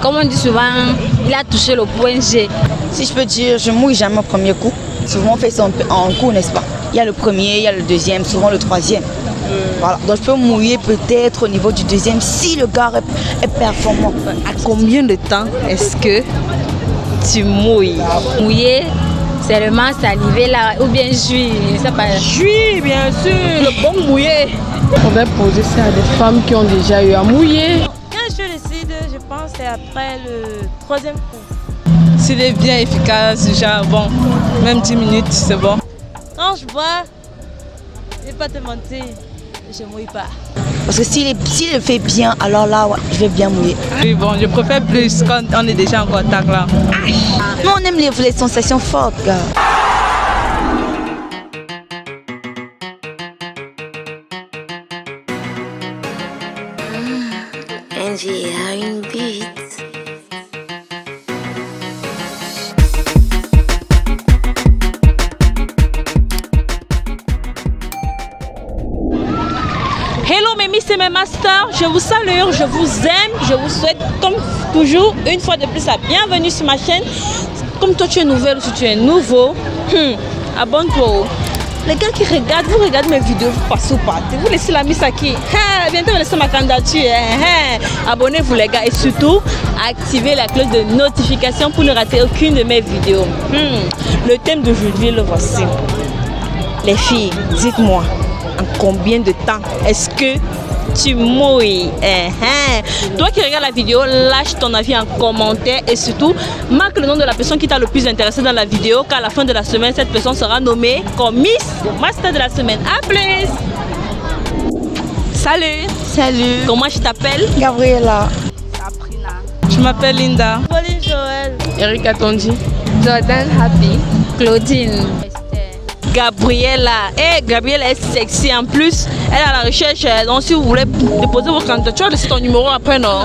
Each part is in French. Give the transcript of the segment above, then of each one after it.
Comme on dit souvent, il a touché le point G. Si je peux dire, je mouille jamais au premier coup. Souvent on fait ça en coup, n'est-ce pas? Il y a le premier, il y a le deuxième, souvent le troisième. Voilà. Donc je peux mouiller peut-être au niveau du deuxième si le gars est performant. À combien de temps est-ce que tu mouilles? Mouiller, c'est le main salivé là, ou bien jus, ça pas. Jus, bien sûr, le bon mouillé. On va poser ça à des femmes qui ont déjà eu à mouiller. Quand je décide, je pense que c'est après le troisième coup. S'il est bien efficace, genre bon, même 10 minutes, c'est bon. Quand je bois, je ne vais pas te mentir, je ne mouille pas. Parce que s'il le fait bien, alors là, ouais, je vais bien mouiller. Oui, bon, je préfère plus quand on est déjà en contact là. Nous, on aime les sensations fortes, gars. Angie a une bite. Hello mes miss et mes masters, je vous salue, je vous aime, je vous souhaite comme toujours une fois de plus la bienvenue sur ma chaîne. Comme toi tu es nouvelle ou si tu es nouveau, abonne-toi. Les gars qui regardent, vous regardez mes vidéos, vous passez ou pas? Vous laissez la miss à qui? Bientôt vous laissez ma candidature. Abonnez-vous les gars et surtout activez la cloche de notification pour ne rater aucune de mes vidéos. Le thème d'aujourd'hui le voici. Les filles, dites-moi. En combien de temps est-ce que tu mouilles? Toi qui regardes la vidéo, lâche ton avis en commentaire et surtout marque le nom de la personne qui t'a le plus intéressé dans la vidéo, car à la fin de la semaine, cette personne sera nommée comme Miss Master de la semaine. A plus! Salut! Salut! Comment je t'appelle? Gabriela. Sabrina. Je m'appelle Linda. Pauline Joël. Erika Tondi. Jordan Happy. Claudine. Gabriela. Gabriela est sexy en plus. Elle est à la recherche. Donc si vous voulez déposer vos candidatures, laissez ton numéro après, non?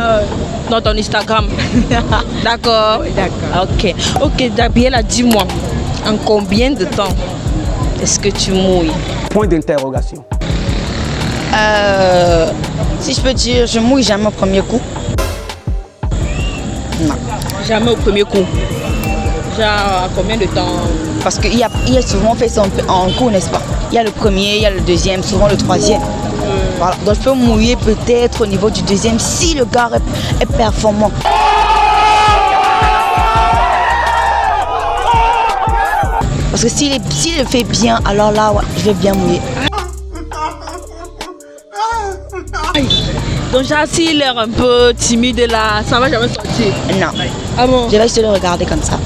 Dans ton Instagram. D'accord? Oui, d'accord. Ok, Gabriela, dis-moi, en combien de temps est-ce que tu mouilles? Point d'interrogation. Si je peux dire, je mouille jamais au premier coup. Non. Jamais au premier coup. Genre, à combien de temps? Parce qu'il y a souvent fait ça en coup, n'est-ce pas? Il y a le premier, il y a le deuxième, souvent le troisième. Voilà. Donc je peux mouiller peut-être au niveau du deuxième si le gars est performant. Parce que s'il le fait bien, alors là, ouais, je vais bien mouiller. Donc genre, s'il est un peu timide là, ça ne va jamais sortir? Non. Ah bon? Je vais juste le regarder comme ça.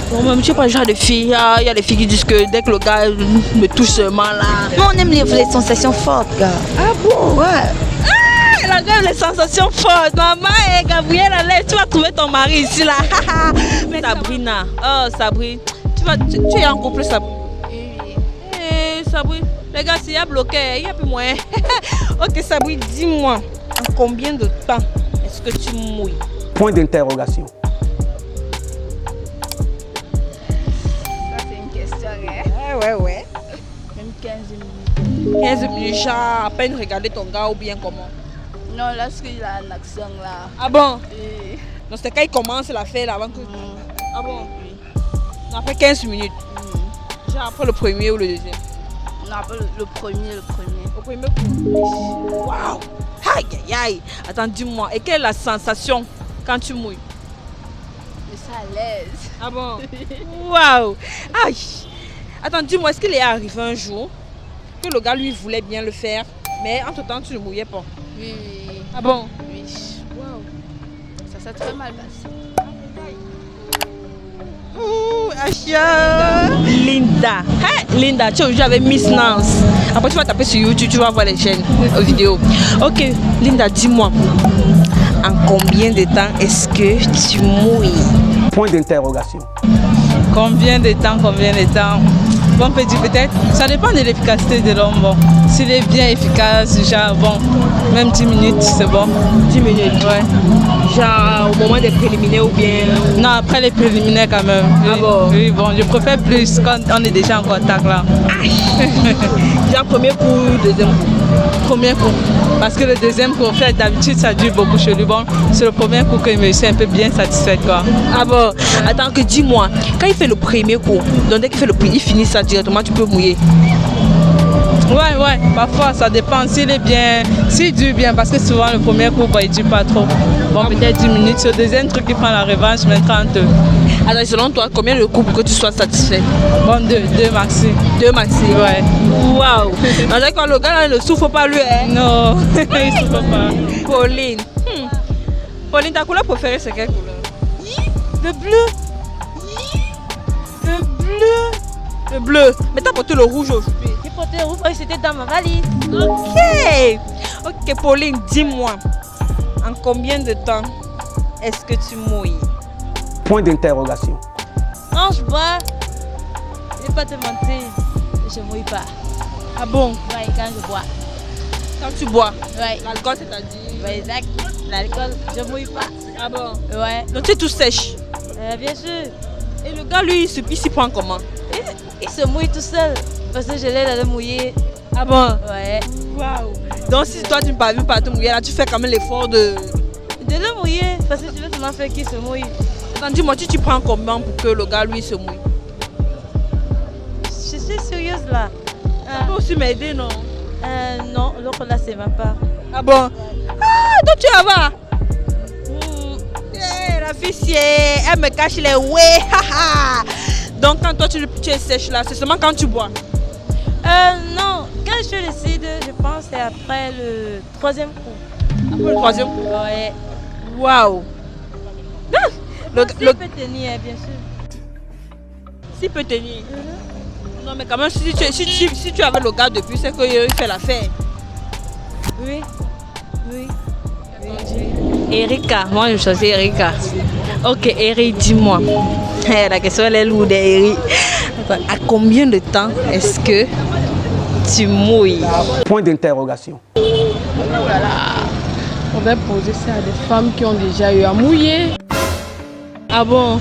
Bon, même, je sais pas le genre de filles. Il y a des filles qui disent que dès que le gars me touche seulement là. Nous, on aime les sensations fortes, gars. Ah bon? Ouais. Elle a les sensations fortes. Maman et Gabrielle, allez, tu vas trouver ton mari ici là. Mais Sabrina. Oh, Sabrina. Tu es en couple, Sabrina? Oui. Sabrina. Les gars, s'il y a bloqué, il n'y a plus moyen. Ok, Sabrina, dis-moi, en combien de temps est-ce que tu mouilles? Point d'interrogation. Ouais. Même 15 minutes. 15 minutes, genre à peine regarder ton gars ou bien comment? Non, lorsqu'il a l'action là. Ah bon? Oui. Donc c'est quand il commence la faire là avant que... Ah bon? Oui. Non, après 15 minutes. Genre après le premier ou le deuxième? Non, après le premier. Au premier coup. Waouh! Aïe aïe aïe! Attends, dis-moi, et quelle est la sensation quand tu mouilles? Je suis à l'aise. Ah bon? Waouh! Aïe! Attends, dis-moi, est-ce qu'il est arrivé un jour que le gars lui voulait bien le faire, mais entre-temps tu ne mouillais pas? Oui. Ah bon? Oui. Waouh! Ça s'est très mal passé. Ouh, Achia! Linda! Linda, tu es aujourd'hui avec Miss Nance. Après, tu vas taper sur YouTube, tu vas voir les chaînes vidéos. Ok, Linda, dis-moi, en combien de temps est-ce que tu mouilles? Point d'interrogation. Combien de temps? Bon, on peut dire peut-être, ça dépend de l'efficacité de l'homme. Bon, s'il est bien efficace, genre bon, même 10 minutes, c'est bon. 10 minutes? Ouais. Genre au moment des préliminaires ou bien? Non, après les préliminaires quand même. Ah bon? Oui, bon, je préfère plus quand on est déjà en contact là. Genre premier coup, deuxième coup? Premier coup. Parce que le deuxième coup, en fait, d'habitude, ça dure beaucoup chez lui. Bon, c'est le premier coup que je me suis un peu bien satisfaite, quoi. Ah bon, attends que dis-moi, quand il fait le premier coup, donc dès qu'il fait le premier, il finit ça directement, tu peux mouiller. Ouais, parfois ça dépend s'il est bien, s'il dure bien, parce que souvent le premier coup, bah, il dure pas trop. Bon, peut-être 10 minutes, sur le deuxième truc, il prend la revanche, mais 30. Alors, selon toi, combien de coups pour que tu sois satisfait? Bon, deux maxi. 2 maxi. Ouais. Waouh. Donc, quand le gars là, il ne souffre pas lui, hein? Non, il souffre pas. Pauline. Pauline, ta couleur préférée, c'est quelle couleur? Le bleu. Le bleu. Le bleu. Mais t'as porté le rouge aujourd'hui. J'ai porté le rouge, c'était dans ma valise. Ok, Pauline, dis-moi, en combien de temps est-ce que tu mouilles? Point d'interrogation. Quand je bois, je ne vais pas te mentir, je ne mouille pas. Ah bon? Ouais, quand je bois. Quand tu bois? Ouais. L'alcool, c'est-à-dire? Ouais, exact. L'alcool, je ne mouille pas. Ah bon? Ouais. Donc tu es tout sèche? Bien sûr. Et le gars, lui, il s'y prend comment? Il se mouille tout seul. Parce que je l'aide à le mouiller. Ah bon? Ouais. Waouh. Donc si toi, tu ne parviens pas à te mouiller, là, tu fais quand même l'effort de le mouiller. Parce que je veux seulement faire qu'il se mouille. Attends, dis-moi, tu prends combien pour que le gars, lui, se mouille? Je suis sérieuse là. Tu peux aussi m'aider, non? Non, l'autre là, c'est ma part. Ah bon? Ah, donc tu vas voir. La fille, elle me cache les ouais. Donc quand toi tu es sèche là, c'est seulement quand tu bois? Non, quand je décide, je pense que c'est après le 3e coup. Après le 3e coup? Ouais. Waouh. Le peut tenir, bien sûr. S'il peut tenir? Non mais quand même, si tu avais le gars depuis, c'est qu'il fait l'affaire. Oui. Erika, moi je choisis Erika. Ok, Eric, dis-moi. La question elle est lourde, Eric. À combien de temps est-ce que tu mouilles? Point d'interrogation. On va poser ça à des femmes qui ont déjà eu à mouiller. Ah bon?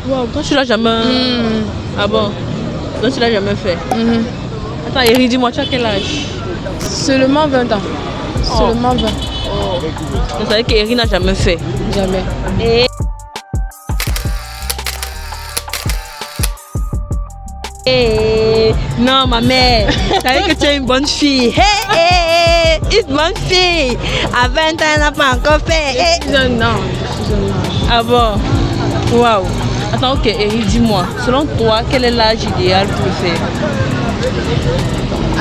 Wow, toi tu l'as jamais. Ah bon? Toi tu l'as jamais fait? Attends, Eric, dis-moi, tu as quel âge? Seulement 20 ans. Seulement 20. Vous savez qu'Eric n'a jamais fait? Jamais. Non, ma mère, tu savais que tu es une bonne fille. Une bonne fille. À 20 ans, elle n'a pas encore fait. Je suis jeune, non. Ah bon? Waouh. Attends, ok, Eric, dis-moi, selon toi, quel est l'âge idéal pour le faire?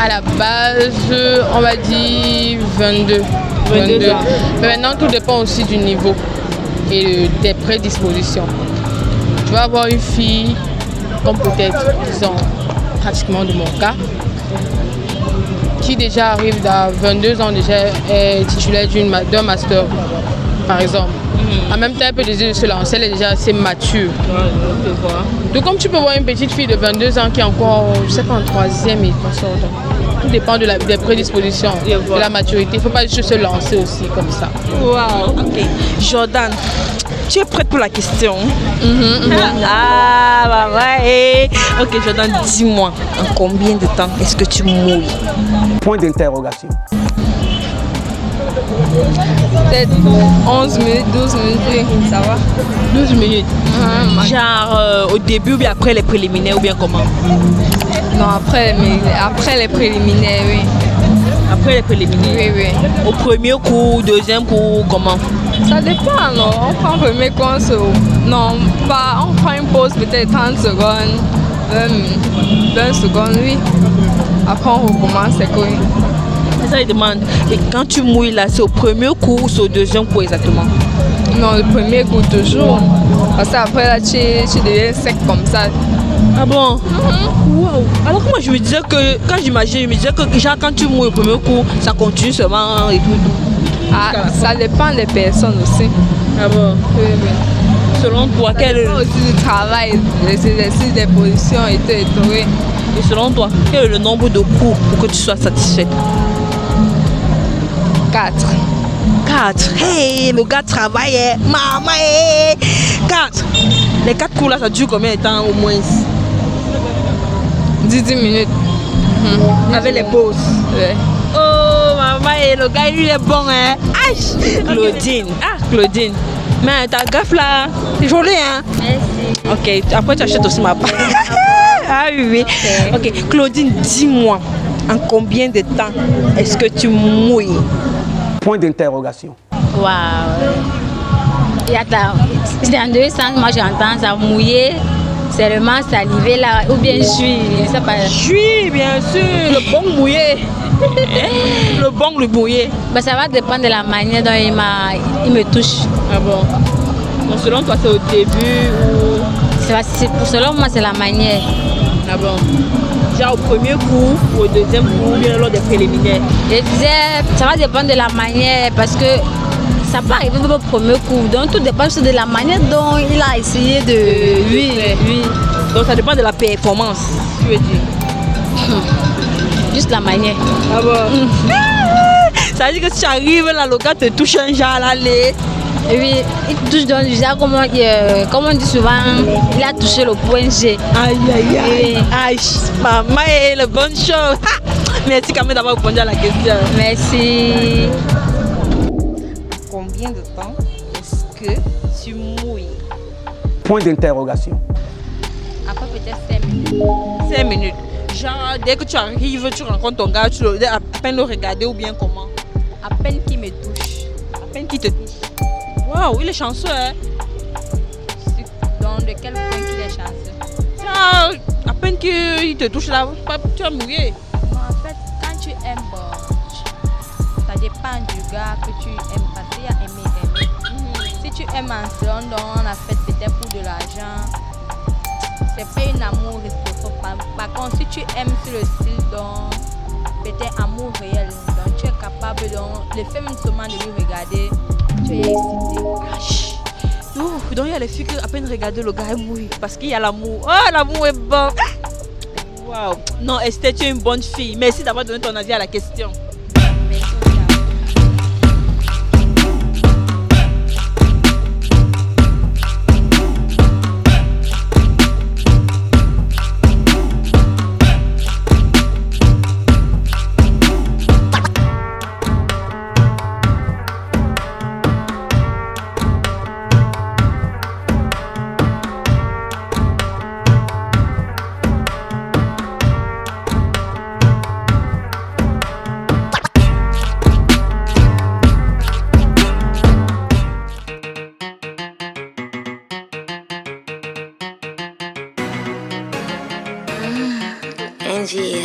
À la base, on va dire 22 ans. Mais maintenant, tout dépend aussi du niveau et des prédispositions. Tu vas avoir une fille, comme peut-être, disons, pratiquement de mon cas, qui déjà arrive à 22 ans, déjà est titulaire d'un master, par exemple. En même temps, elle peut décider de se lancer, elle est déjà assez mature. Donc comme tu peux voir une petite fille de 22 ans qui est encore, je sais pas, en 3e et consort. Tout dépend des prédispositions, de la maturité. Il ne faut pas juste se lancer aussi comme ça. Waouh, ok. Jordan, tu es prête pour la question? Ah, bah ouais. Ok, Jordan, dis-moi, en combien de temps est-ce que tu mouilles? Point d'interrogation. Peut-être 11 minutes, 12 minutes, oui, ça va. 12 minutes. Genre au début ou bien après les préliminaires ou bien comment? Non, après les préliminaires, oui. Après les préliminaires? Oui. Au premier coup, deuxième coup, comment? Ça dépend, non? On prend le premier coup, non, pas, on prend une pause peut-être 30 secondes, 20 secondes, oui. Après on recommence, c'est quoi? C'est ça, il demande. Et quand tu mouilles là, c'est au premier coup ou c'est au deuxième coup exactement? Non, le premier coup toujours. Parce qu'après là, tu deviens sec comme ça. Ah bon? Wow. Alors que moi je me disais que, quand j'imagine, je me disais que déjà quand tu mouilles au premier coup, ça continue seulement et tout. Ah, ça dépend des personnes aussi. Ah bon? Oui. Selon toi, quel est aussi du travail, des exercices, des positions et tout, oui. Et selon toi, quel est le nombre de coups pour que tu sois satisfaite? 4. 4. Hey, le gars travaille, maman, 4. Les 4 coups là, ça dure combien de temps au moins? 10 minutes. Avec les pauses. Ouais. Oh, Et le gars, il est bon, hein. Aïe. Claudine. Ah, Claudine. Mais ta gaffe là, c'est joli, hein. Merci. Ok, après tu achètes aussi ma part. Ah oui, oui. Ok, Claudine, dis-moi, en combien de temps est-ce que tu mouilles? Point d'interrogation. Waouh. Et attends, c'est en deux sens, moi j'entends ça mouiller, seulement saliver là, ou bien jus, je sais pas. Jus, bien sûr, le bon mouillé. Le bon, le mouillé. Bah, ça va dépendre de la manière dont il me touche. Ah bon? Donc selon toi, c'est au début ou... Selon moi, c'est la manière. Ah bon? Genre au premier coup ou au deuxième coup ou bien lors des préliminaires? Je disais, ça va dépendre de la manière parce que ça peut arriver au premier coup. Donc tout dépend de la manière dont il a essayé de... Oui, oui. Donc ça dépend de la performance, tu veux dire? Juste la manière. Ah bon? Ça veut dire que si tu arrives là, le gars te touche un genre là, les... Et oui, il touche dans le genre, comme on dit souvent, il a touché le point G. Aïe, aïe, aïe. Oui. Aïe, maman est le bon show. Merci quand même d'avoir répondu à la question. Merci. Combien de temps est-ce que tu mouilles? Point d'interrogation. Après peut-être 5 minutes. 5 minutes. Genre, dès que tu arrives, tu rencontres ton gars, tu le, à peine le regarder ou bien comment? À peine qu'il me touche. À peine qu'il te touche. Waouh, il est chanceux, hein? Donc de quel point qu'il est chanceux? Genre, à peine qu'il te touche là, tu vas mourir. Non, en fait, quand tu aimes, ça dépend du gars que tu aimes parce qu'il y a aimer. Si tu aimes en selon dont on a fait peut-être pour de l'argent, c'est pas un amour réciproque. Par contre, si tu aimes sur le style dont peut-être amour réel, donc tu es capable de le fait même seulement de lui regarder, tu es excité. Ouh, donc il y a les filles qui à peine regarder le gars mourir parce qu'il y a l'amour. Oh, l'amour est bon. Waouh. Non, Esther, tu es une bonne fille. Merci d'avoir donné ton avis à la question. Angie,